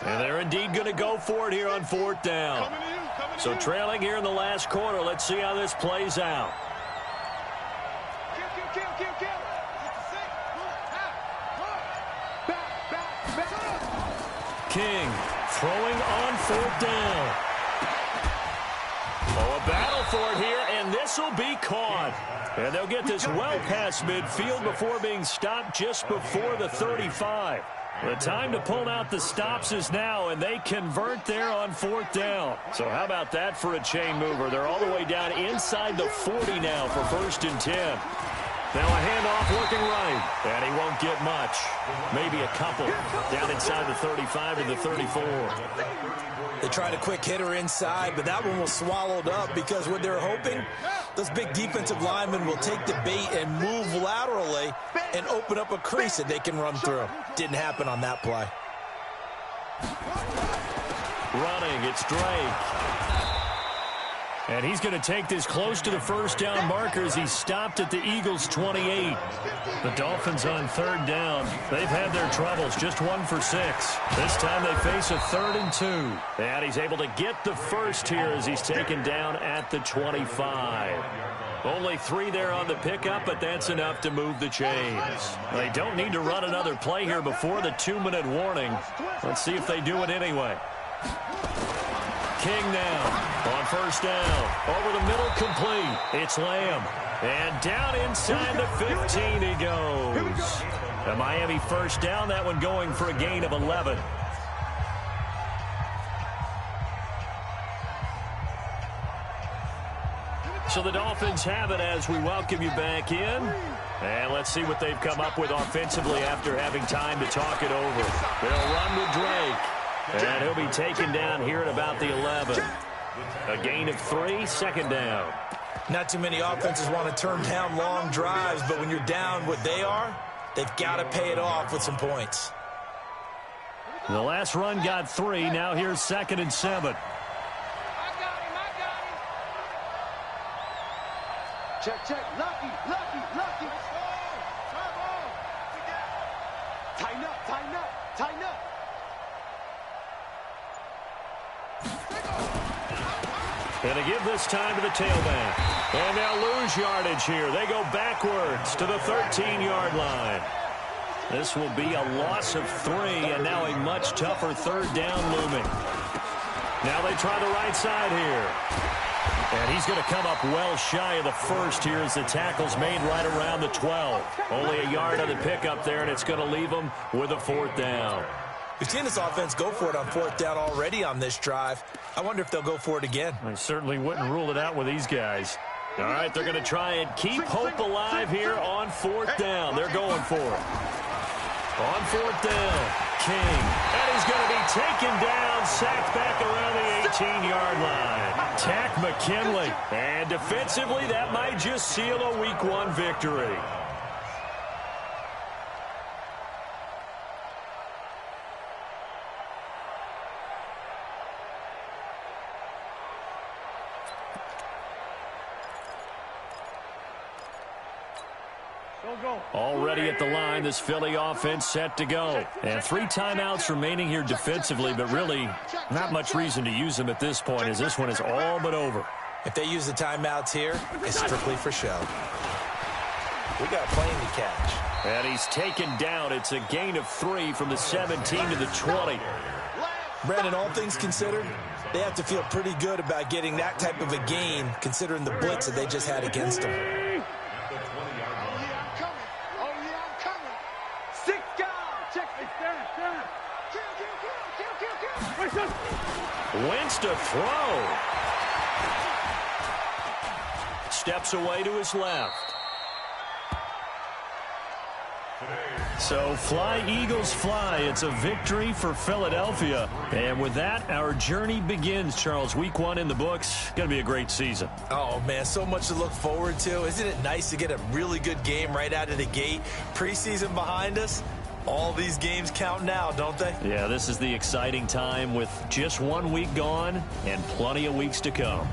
And they're indeed going to go for it here on 4th down. So trailing here in the last quarter. Let's see how this plays out. King throwing on 4th down. Oh, a battle for it here, and this will be caught. And they'll get this well past midfield before being stopped just before the 35. The time to pull out the stops is now, and they convert there on 4th down. So how about that for a chain mover? They're all the way down inside the 40 now for 1st and 10. Now a handoff looking right, and he won't get much. Maybe a couple down inside the 35 to the 34. They tried a quick hitter inside, but that one was swallowed up because what they're hoping, those big defensive linemen will take the bait and move laterally and open up a crease that they can run through. Didn't happen on that play. Running, it's Drake. And he's going to take this close to the 1st down marker as he's stopped at the Eagles' 28. The Dolphins on 3rd down. They've had their troubles, just 1 for 6. This time they face a 3rd and 2. And he's able to get the first here as he's taken down at the 25. Only 3 there on the pickup, but that's enough to move the chains. They don't need to run another play here before the 2-minute warning. Let's see if they do it anyway. King now on 1st down. Over the middle, complete. It's Lamb. And down inside the 15 he goes. The Miami 1st down, that one going for a gain of 11. So the Dolphins have it as we welcome you back in. And let's see what they've come up with offensively after having time to talk it over. They'll run with Drake. And he'll be taken down here at about the 11. A gain of 3, 2nd down. Not too many offenses want to turn down long drives, but when you're down what they are, they've got to pay it off with some points. The last run got 3. Now here's 2nd and 7. Check, check. Lucky. Tighten up. And they give this time to the tailback. And they'll lose yardage here. They go backwards to the 13-yard line. This will be a loss of 3, and now a much tougher 3rd down looming. Now they try the right side here. And he's going to come up well shy of the 1st here as the tackle's made right around the 12. Only a yard on the pickup there, and it's going to leave him with a 4th down. We've seen this offense go for it on 4th down already on this drive. I wonder if they'll go for it again. I certainly wouldn't rule it out with these guys. All right, they're going to try and keep hope alive here on 4th down. They're going for it. On 4th down, King. And he's going to be taken down, sacked back around the 18-yard line. Tack McKinley. And defensively, that might just seal a Week 1 victory. Already at the line, this Philly offense set to go. And 3 timeouts remaining here defensively, but really not much reason to use them at this point, as this one is all but over. If they use the timeouts here, it's strictly for show. We got a plane to catch. And he's taken down. It's a gain of 3 from the 17 to the 20. Brandon, all things considered, they have to feel pretty good about getting that type of a gain, considering the blitz that they just had against them. Wentz to throw. Steps away to his left. So fly, Eagles, fly. It's a victory for Philadelphia. And with that, our journey begins, Charles. Week 1 in the books. Going to be a great season. Oh, man, so much to look forward to. Isn't it nice to get a really good game right out of the gate? Preseason behind us. All these games count now, don't they? Yeah, this is the exciting time with just 1 week gone and plenty of weeks to come.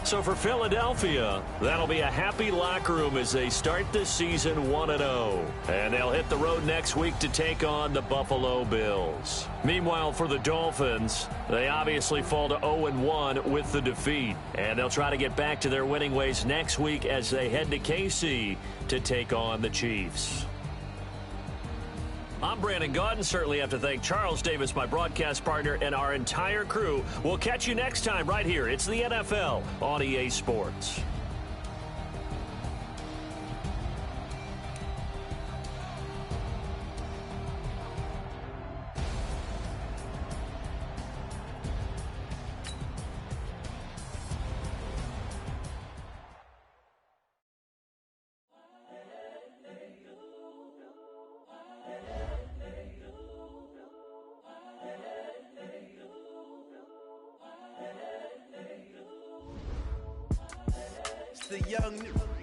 So for Philadelphia, that'll be a happy locker room as they start this season 1-0. And they'll hit the road next week to take on the Buffalo Bills. Meanwhile, for the Dolphins, they obviously fall to 0-1 with the defeat. And they'll try to get back to their winning ways next week as they head to KC to take on the Chiefs. I'm Brandon Gaudin. Certainly have to thank Charles Davis, my broadcast partner, and our entire crew. We'll catch you next time right here. It's the NFL on EA Sports. The young,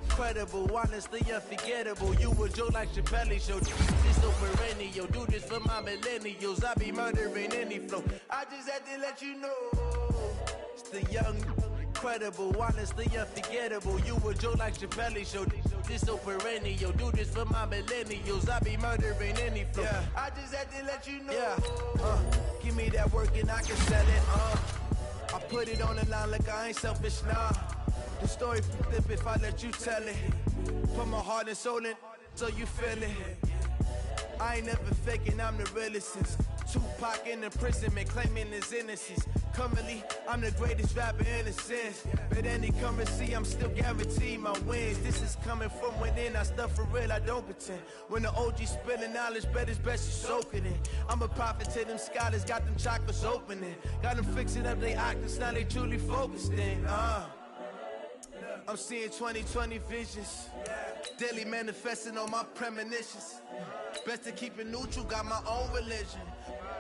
incredible, honestly unforgettable. You a joke like Chappelle Show. This so perennial. Do this for my millennials. I be murdering any flow. I just had to let you know. It's the young, incredible, honestly unforgettable. You a joke like Chappelle Show. This so perennial. Do this for my millennials. I be murdering any flow. Yeah. I just had to let you know. Yeah. Give me that work and I can sell it. I put it on the line like I ain't selfish, nah. The story flip if I let you tell it. Put my heart and soul in so you feel it. I ain't never faking, I'm the realest since Tupac in imprisonment, claiming his innocence. Currently, I'm the greatest rapper in a sense. But any currency, I'm still guaranteed my wins. This is coming from within, I stuff for real, I don't pretend. When the OG spilling knowledge, bet it's best you soak it in. I'm a prophet to them scholars, got them chakras opening. Got them fixing up they octaves, now they truly focused in. I'm seeing 2020 visions. Daily manifesting on my premonitions. Best to keep it neutral, got my own religion.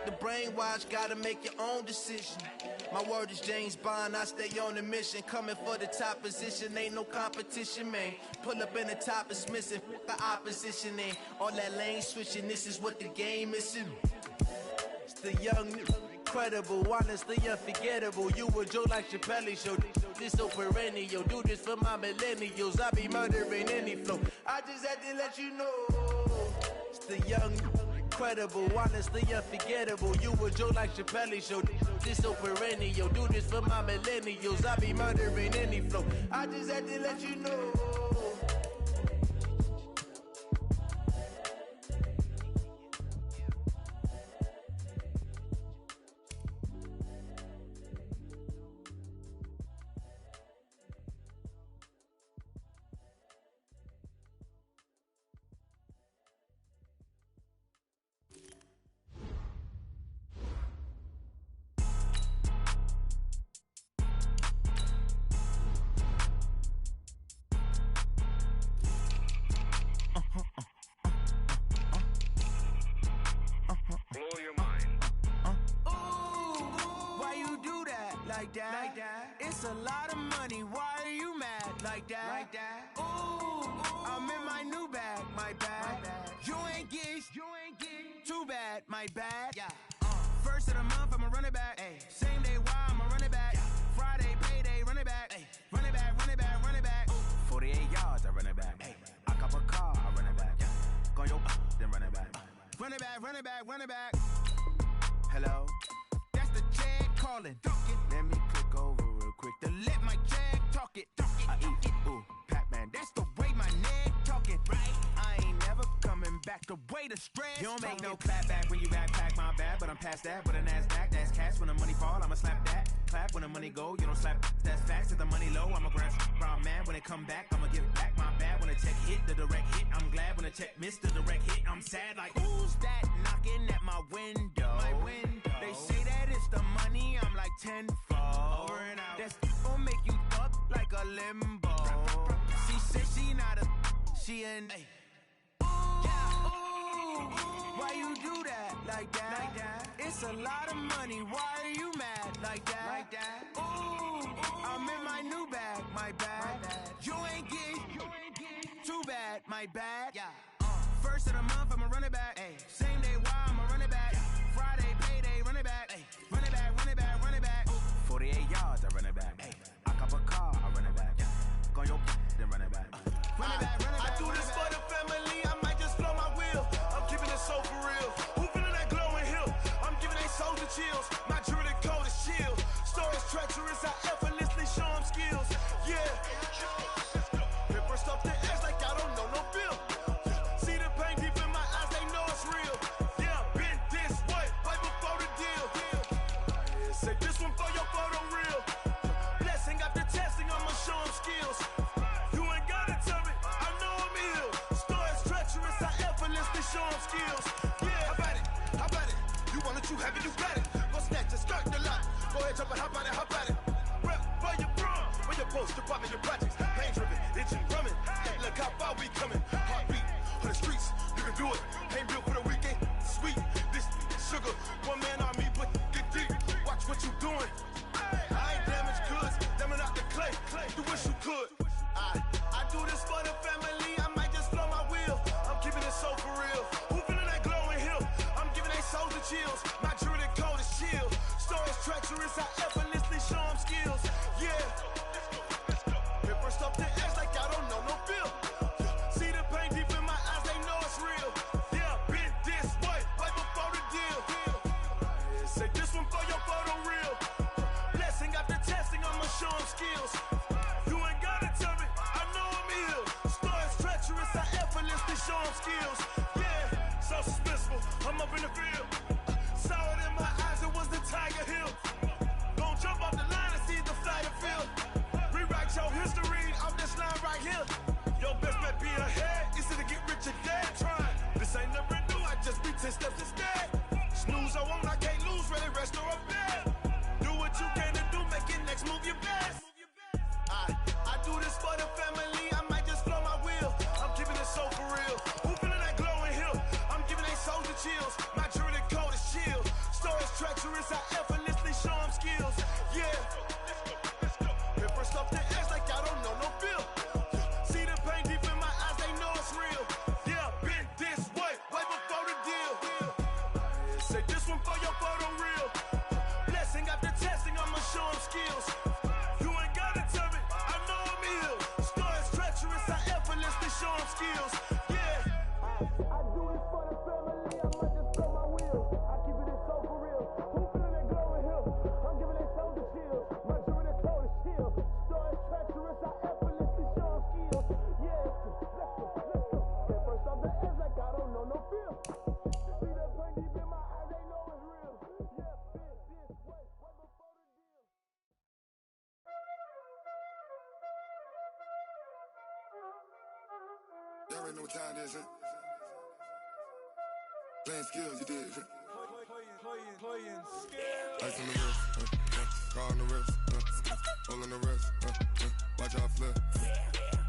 The brainwash, gotta make your own decision. My word is James Bond, I stay on the mission. Coming for the top position, ain't no competition, man. Pull up in the top, it's missing, the opposition ain't. All that lane switching, this is what the game is. It's the young, incredible, honestly unforgettable. You a joke like Chappelle Show. This so perennial. Do this for my millennials. I be murdering any flow. I just had to let you know. It's the young, incredible, honestly unforgettable. You a joke like Chappelle Show. This so perennial. Do this for my millennials. I be murdering any flow. I just had to let you know. like that? It's a lot of money, why are you mad like that? Ooh, I'm in my new bag, my bad. You ain't get too bad, my bad. First of the month, I'ma run it back. Same day, why I'ma run it back. Friday, payday, run it back. Run it back, run it back, run it back. 48 yards, I run it back. I cop a car, I run it back. Go your then run it back. Run it back, run it back, run it back. Hello, that's the jag calling. Let me click over real quick to let my jag talk it. I eat it, ooh, Pac-Man, that's the way my neck talking. Right, I ain't never coming back the way the stress. You don't make no clap back when you backpack, my bad, but I'm past that. With a NASDAQ, that's cash. When the money fall, I'ma slap that. Clap when the money go, you don't slap. That's facts. If the money low, I'ma grab brown man. When it come back, I'ma give back my bad. When the check hit, the direct hit. I'm glad when the check missed the direct hit. I'm sad like, who's that knocking at my window? They say that it's the money, I'm like tenfold. Over and out. That's gon' make you up like a limbo. She said she not a, she an. Why you do that like that? It's a lot of money, why are you mad like that? Ooh, I'm in my new bag, my bad. You ain't get too bad, my bad. First of the month, I'ma run it back. Same day, why I'ma run it back. Friday, payday, run it back. Run it back, run it back, run it back. 48 yards, I run it back. I cop a car, I run it back. Go your then run it back. Run it back, run it back. I do this for the family, I might just blow my wheel. I'm keeping it so for real. Who feeling that glowing hill? I'm giving they soldier chills. My jewelry code is chill. Stories treacherous, I effortlessly show them skills. Yeah. Paper stuff the edge like I don't know no feel. See the pain deep in my eyes, they know it's real. Yeah, been this way, right before the deal. Say this one for your photo real. Blessing after testing, I'ma show them skills. You ain't gotta tell me, I know I'm ill. Stories treacherous, I effortlessly show them skills. Yeah, how about it? How about it? You want it, you have it, you got it. Go snatch it, skirt the lot. Go ahead, jump it, hop on it, hop on it. Rep for your bro, for your post, your pop, and your projects. Pain driven, itching, drumming. Look how far we coming. Heartbeat for the streets, you can do it. Ain't built for the weekend. Sweet, this sugar, one man army, but get deep. Watch what you doing. I ain't damaged goods, damn it out the clay. You wish you could. I do this for the family, I might just blow my wheel. I'm keeping it so for real. Who feeling that glowing hill? I'm giving they soldier chills. My jewelry code is chill. Stories treacherous, I effortlessly show them skills. Yeah. Paper stuff the edge like I don't know no feel. See the pain deep in my eyes, they know it's real. Yeah, been this way, right before the deal. Say this one for your photo real. Blessing after testing, I'ma show them skills. You ain't gotta tell me, I know I'm ill. Stories treacherous, I effortlessly show them skills. Yeah, so suspenseful, I'm up in the field. Saw it in my eyes, it was the Tiger Hill. Gon' jump off the line and see the flight of field. Rewrite your history off this line right here. Your best bet be ahead, easy to get rich or dead trying. This ain't never new, I just be 10 steps instead. Snooze I won't, I can't lose, ready, rest or a bed. Do what you can to do, make it next move your best. I do this for the family, I might just blow my wheel. I'm keeping it so for real. Who feeling that glowing hill? I'm giving they soldier chills. My jewelry code is chill. Stories treacherous, I effortlessly show them skills. Yeah. Paper stuff the edge like I don't know no feel. See the pain deep in my eyes, they know it's real. Yeah, been this way, right before the deal. Say this one for your photo real. Blessing after testing, I'ma show them skills. You ain't gotta tell me, I know I'm ill. Stories treacherous, I effortlessly show them skills. Yeah. I do this for the family, I might just blow my wheel. I keep it so for real. Who feeling that glowing hill? I'm giving it soldier chills. My jewelry code is chill. Stories treacherous, I effortlessly show them skills. Yeah, let's go. Paper stuff the edge like I don't know no feel. See the pain deep in my eyes, they know it's real. Yeah, been this way, right before the deal. You already know what time it is, huh? Playing skills, you did, huh? Playing skills. Ice on the wrist, car on the wrist, hole in the wrist, watch how I flip,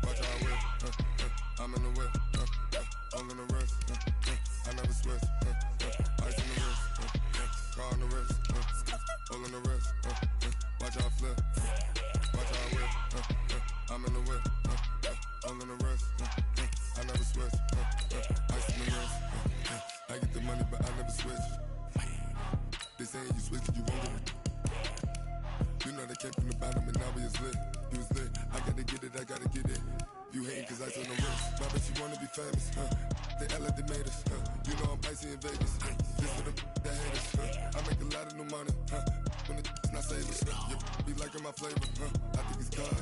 watch how I whip, I'm in the whip, hole in the wrist, I never switch, ice on the wrist, car on the wrist, hole in the wrist, watch how I money, but I never switch. They saying you switch, you won't get it. You know they came from the bottom and now we is lit. You was lit, I gotta get it, I gotta get it. You hating cause I took no risks. My bitch, you wanna be famous, huh? They act like they made us, huh? You know I'm icy in Vegas, just for the that hate us, huh? I make a lot of new money, huh? When it's not saving, you be liking my flavor, huh? I think it's God,